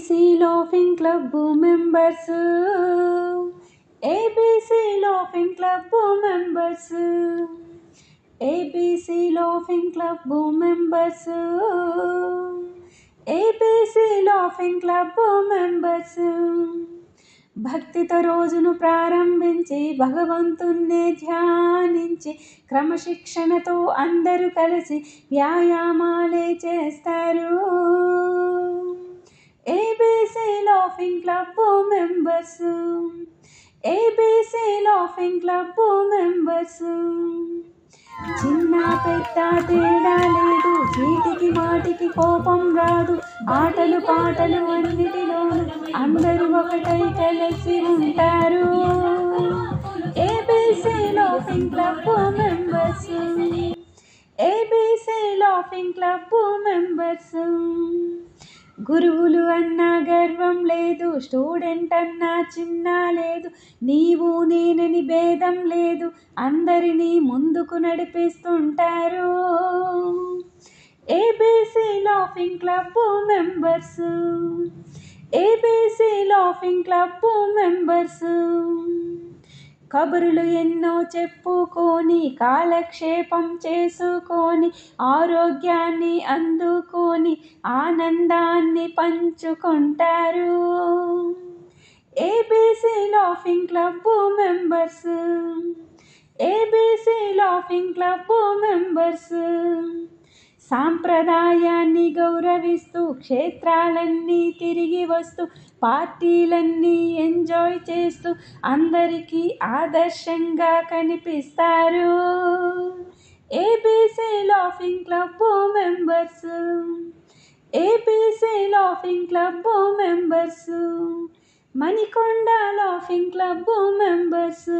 ABC laughing club members, ABC laughing club members, ABC laughing club members, ABC laughing club members. భక్తితో రోజును ప్రారంభించి భగవంతుణ్ణే ధ్యానించి క్రమశిక్షణతో అందరూ కలిసి వ్యాయామాలే చేస్తారు. ABC laughing club members, ABC laughing club members. చిన్న పెద్ద తేడా లేదు, చీటికి మాటికి కోపం రాదు, ఆటలు పాటలు అన్నిటిలోనూ అందరూ ఒకటై కలిసి ఉంటారు. ABC laughing club members, ABC laughing club members. గురువులు అన్నా గర్వం లేదు, స్టూడెంట్ అన్నా చిన్న లేదు, నీవు నేనని భేదం లేదు, అందరినీ ముందుకు నడిపిస్తుంటారు. ABC laughing club members, ABC laughing club members. కబురులు ఎన్నో చెప్పుకొని కాలక్షేపం చేసుకొని ఆరోగ్యాన్ని అందుకొని ఆనందాన్ని పంచుకుంటారు. ABC laughing club members, ABC laughing club members. సాంప్రదాయాన్ని గౌరవిస్తూ క్షేత్రాలన్నీ తిరిగి వస్తూ పార్టీలన్నీ ఎంజాయ్ చేస్తూ అందరికీ ఆదర్శంగా కనిపిస్తారు. ABC laughing club members, ABC laughing club members. Manikonda laughing club members.